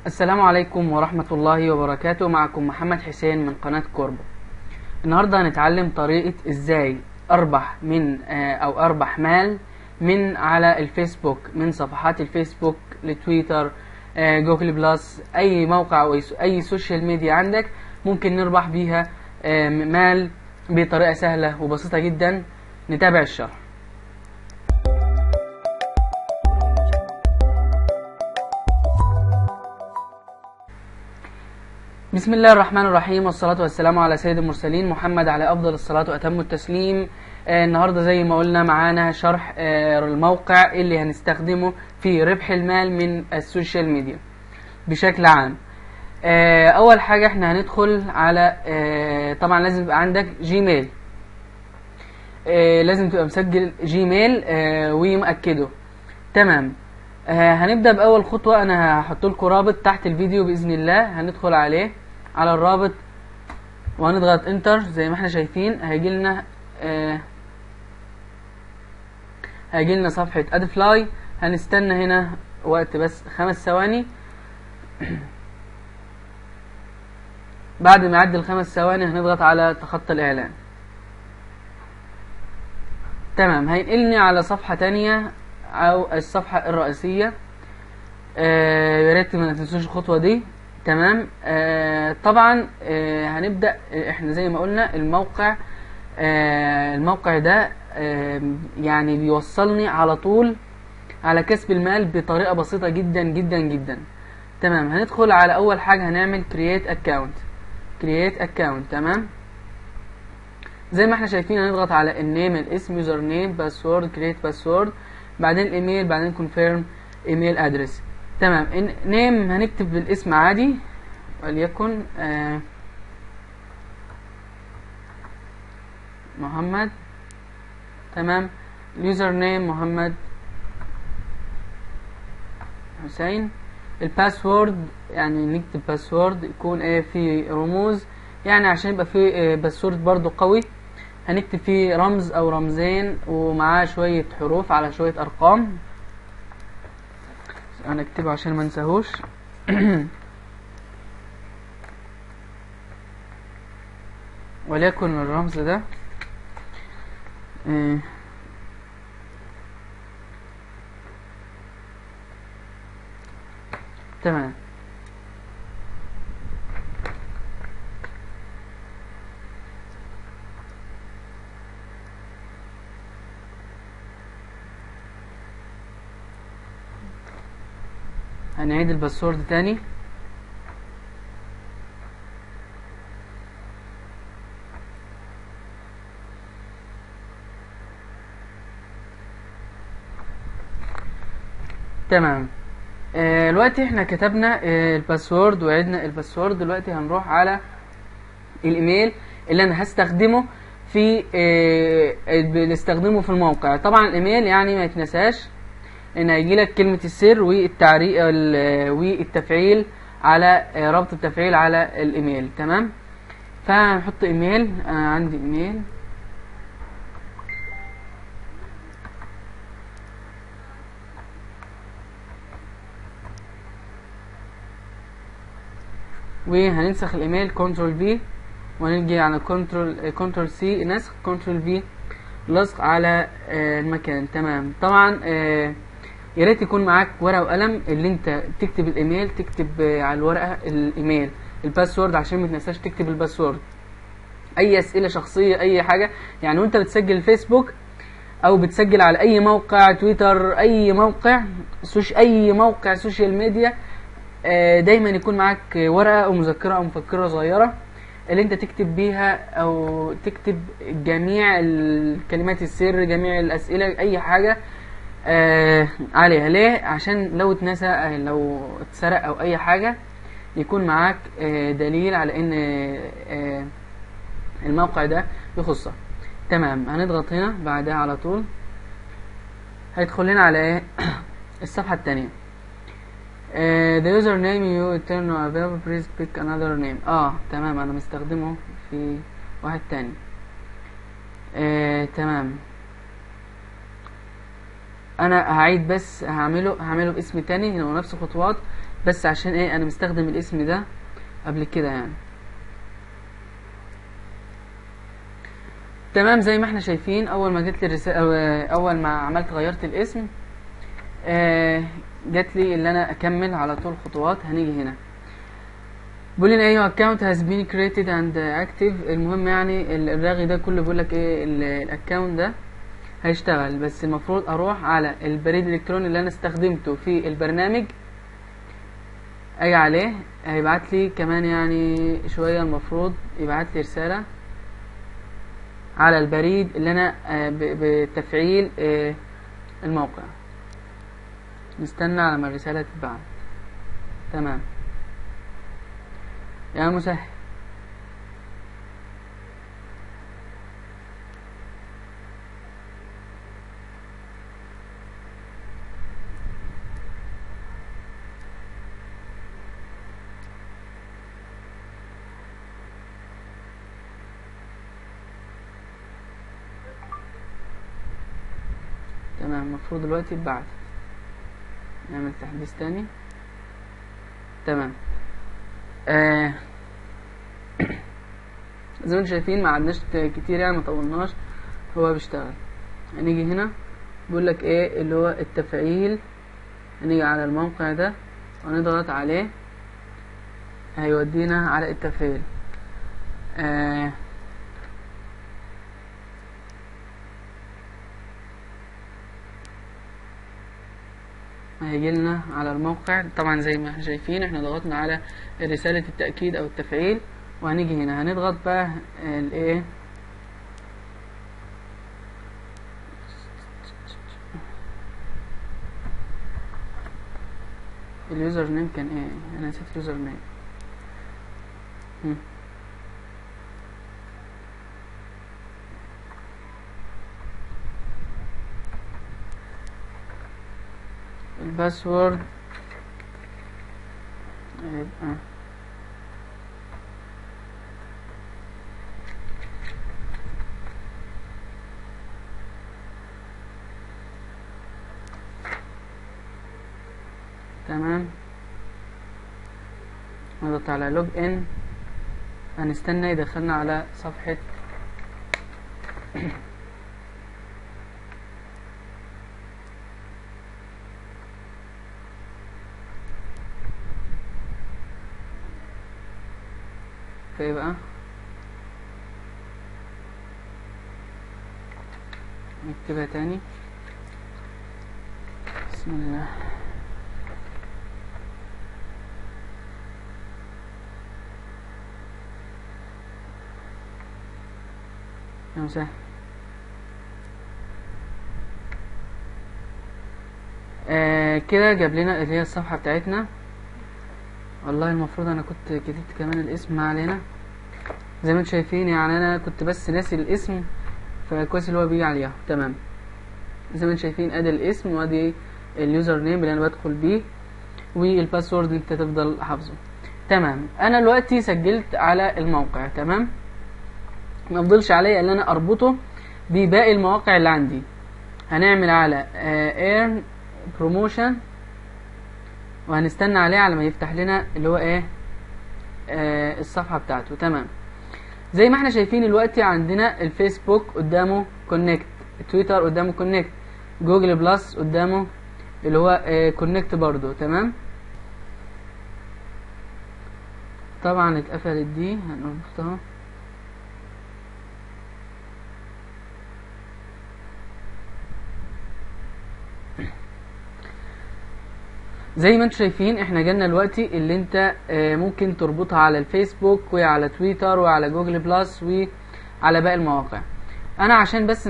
السلام عليكم ورحمة الله وبركاته. معكم محمد حسين من قناة كوربو. النهاردة هنتعلم طريقة ازاي اربح من او اربح مال من على الفيسبوك، من صفحات الفيسبوك لتويتر، جوجل بلس، اي موقع او اي سوشيال ميديا عندك ممكن نربح بيها مال بطريقة سهلة وبسيطة جدا. نتابع الشرح. بسم الله الرحمن الرحيم، والصلاة والسلام على سيد المرسلين محمد على أفضل الصلاة وأتم التسليم. النهاردة زي ما قلنا معانا شرح الموقع اللي هنستخدمه في ربح المال من السوشيال ميديا بشكل عام. أول حاجة احنا هندخل على طبعا لازم يبقى عندك جيميل، لازم تبقى مسجل جيميل ومأكده. تمام. هنبدأ بأول خطوة. أنا هحط لكم رابط تحت الفيديو بإذن الله، هندخل عليه على الرابط وهنضغط انتر. زي ما احنا شايفين هيجي لنا صفحة ادفلاي. هنستنى هنا وقت بس 5 ثواني. بعد ما يعدي ال5 ثواني هنضغط على تخطي الإعلان. تمام، هينقلني على صفحة تانية او الصفحة الرئيسية. يا ريت ما تنسوش الخطوة دي. تمام. طبعا هنبدأ. احنا زي ما قلنا الموقع ده يعني بيوصلني على طول على كسب المال بطريقة بسيطة جدا جدا جدا. تمام. هندخل على اول حاجة، هنعمل create account. تمام. زي ما احنا شايفين هنضغط على النيم، الاسم، يوزر نيم، باسورد، create باسورد، بعدين الايميل، بعدين confirm ايميل ادرس. تمام. نيم هنكتب بالاسم عادي وليكن محمد. تمام. اليوزر نيم محمد حسين. الباسورد يعني نكتب باسورد يكون فيه رموز، يعني عشان يبقى فيه باسورد برضو قوي. هنكتب فيه رمز او رمزين ومعاه شوية حروف على شوية ارقام. انا اكتبه عشان ما انساهوش. وليكن الرمز ده تمام. هنعيد الباسورد تاني. تمام. دلوقتي احنا كتبنا الباسورد وعدنا الباسورد. دلوقتي هنروح على الايميل اللي انا هستخدمه في بنستخدمه في الموقع. طبعا الايميل يعني ما يتنساش، ان هيجيلك كلمة السر والتعريق والتفعيل على رابط التفعيل على الايميل. تمام. فهنحط ايميل. انا عندي ايميل وهننسخ الايميل كنترول في، ونيجي على كنترول سي نسخ، كنترول في لصق على المكان. تمام. طبعا يا ريت يكون معاك ورقه وقلم اللي انت تكتب الايميل، تكتب على الورقه الايميل، الباسورد عشان ما تنساش تكتب الباسورد. اي اسئله شخصيه، اي حاجه يعني وانت بتسجل الفيسبوك او بتسجل على اي موقع تويتر، اي موقع سوشيال ميديا، دايما يكون معاك ورقه او مذكره او مفكره صغيره اللي انت تكتب بيها او تكتب جميع الكلمات السر، جميع الاسئله، اي حاجه عليها. ليه؟ عشان لو اتنسى، لو اتسرق او اي حاجه، يكون معاك دليل على ان الموقع ده يخصك. تمام. هنضغط هنا بعدها على طول هيدخل لنا على الصفحه الثانيه. the username you turn available please pick another name. تمام. انا مستخدمه في واحد تاني. تمام. انا هعيد بس هعمله باسم تاني هنا ونفس الخطوات. بس عشان ايه انا مستخدم الاسم ده قبل كده يعني. تمام. زي ما احنا شايفين اول ما جت لي الرساله، اول ما عملت غيرت الاسم جات لي اللي انا اكمل على طول خطوات. هنيجي هنا بيقول لي ايوه account has been created and active. المهم يعني الرغي ده كله بيقول لك ايه الاكونت ده هيشتغل، بس المفروض اروح على البريد الالكتروني اللي انا استخدمته في البرنامج، اجي عليه هيبعت لي كمان يعني شويه، المفروض يبعت لي رساله على البريد اللي انا بتفعيل الموقع. نستنى على ما الرساله تتبعت. تمام يا مسهل. تمام المفروض دلوقتي اتبعت. نعمل تحديث تاني. تمام. زي ما انتم شايفين ما عدناش كتير يعني، ما طولناش، هو بيشتغل. هنيجي هنا بيقول لك ايه اللي هو التفعيل. هنيجي على الموقع ده ونضغط عليه، هيودينا على التفعيل. هيجي لنا على الموقع. طبعا زي ما احنا شايفين احنا ضغطنا على رسالة التأكيد او التفعيل، وهنيجي هنا هنضغط بقى الايه اليوزر نيم. كان ايه؟ انا نسيت اليوزر نيم. الباسورد يبقى تمام. نضغط على لوج ان، هنستنى يدخلنا على صفحة فيبقى نكتبها تاني. بسم الله. مسهل. كده جاب لنا اللي هي الصفحة بتاعتنا. والله المفروض انا كنت كتبت كمان الاسم، ما علينا. زي ما انتم شايفين يعني انا كنت بس ناسي الاسم، فكويس اللي هو بيجي عليها. تمام. زي ما انتم شايفين ادي الاسم وادي اليوزر نيم اللي انا بدخل بيه، والباسورد انت تفضل حافظه. تمام. انا دلوقتي سجلت على الموقع. تمام. ما افضلش عليا ان انا اربطه بباقي المواقع اللي عندي. هنعمل على earn promotion، وهنستنى عليه على ما يفتح لنا اللي هو ايه الصفحة بتاعته. تمام. زي ما احنا شايفين دلوقتي عندنا الفيسبوك قدامه كونكت، تويتر قدامه كونكت، جوجل بلس قدامه اللي هو كونكت برضو. تمام. طبعا اتقفلت دي، هنفتحها. زي ما انتم شايفين احنا جالنا دلوقتي اللي انت ممكن تربطها على الفيسبوك وعلى تويتر وعلى جوجل بلس وعلى باقي المواقع. انا عشان بس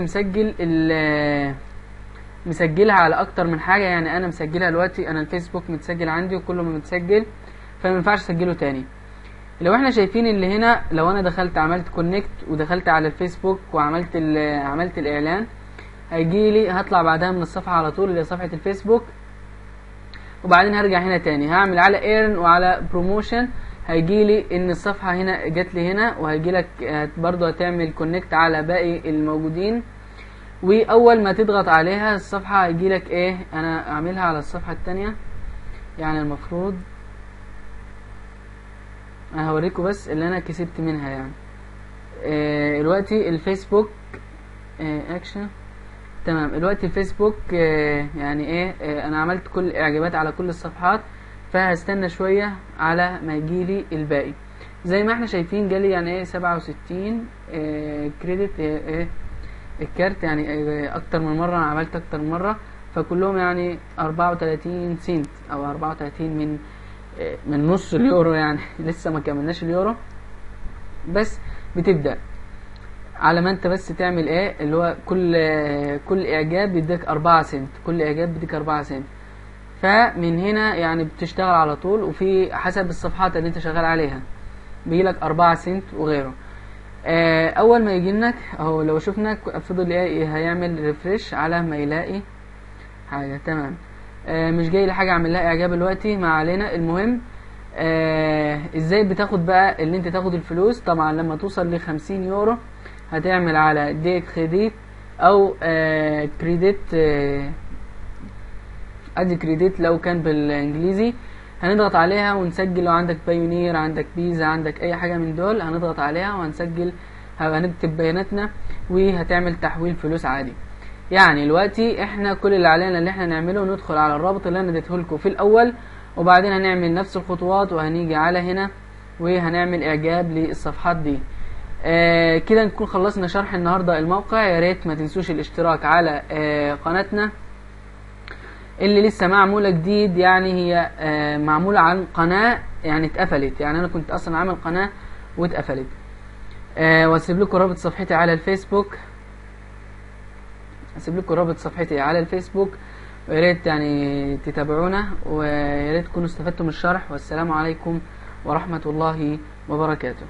مسجلها على اكتر من حاجة، يعني انا مسجلها دلوقتي، انا الفيسبوك متسجل عندي وكله متسجل، فما ينفعش اسجله تاني. لو احنا شايفين اللي هنا، لو انا دخلت عملت كونكت ودخلت على الفيسبوك وعملت عملت الاعلان، هيجي لي هطلع بعدها من الصفحة على طول اللي هي صفحة الفيسبوك، وبعدين هرجع هنا تاني هعمل على ايرن وعلى بروموشن، هيجي لي ان الصفحه هنا جات لي هنا، وهيجي لك برضو هتعمل كونكت على باقي الموجودين، واول ما تضغط عليها الصفحه هيجي لك ايه. انا اعملها على الصفحه التانية، يعني المفروض انا هوريكم بس اللي انا كسبت منها يعني. دلوقتي الفيسبوك اكشن. تمام، دلوقتي الفيسبوك يعني ايه، انا عملت كل اعجابات على كل الصفحات، فهستنى شوية على ما يجيلي الباقي. زي ما احنا شايفين جالي يعني ايه 67 كريدت الكارت، يعني اكتر من مرة، انا عملت اكتر من مرة، فكلهم يعني 34 سنت او 34 من نص اليورو يعني لسه ما كملناش اليورو. بس بتبدأ على ما انت بس تعمل ايه، اللي هو كل اعجاب بيديك 4 سنت، كل اعجاب بيديك 4 سنت. فمن هنا يعني بتشتغل على طول، وفي حسب الصفحات اللي انت شغال عليها بيجيلك 4 سنت وغيره. اول ما يجيلك اهو، لو شفنا فضل ايه هيعمل ريفريش على ما يلاقي حاجة. تمام، مش جاي لي حاجة اعمل لها اعجاب دلوقتي، ما علينا. المهم ازاي بتاخد بقى اللي انت تاخد الفلوس؟ طبعا لما توصل ل 50 يورو هتعمل على دي كريديت او كريديت، ادي كريديت لو كان بالانجليزي. هنضغط عليها ونسجل، لو عندك بايونير، عندك بيزا، عندك اي حاجة من دول هنضغط عليها وهنسجل، هنكتب بياناتنا وهتعمل تحويل فلوس عادي. يعني دلوقتي احنا كل اللي علينا اللي احنا نعمله ندخل على الرابط اللي انا اديته لكم في الاول، وبعدين هنعمل نفس الخطوات وهنيجي على هنا وهنعمل اعجاب للصفحات دي. كده نكون خلصنا شرح النهارده الموقع. يا ريت ما تنسوش الاشتراك على قناتنا اللي لسه معموله جديد، يعني هي معموله عن قناه يعني اتقفلت، يعني انا كنت اصلا عامل قناه واتقفلت. واسيب لكم رابط صفحتي على الفيسبوك، ويا ريت يعني تتابعونا، ويا ريت تكونوا استفدتوا من الشرح. والسلام عليكم ورحمة الله وبركاته.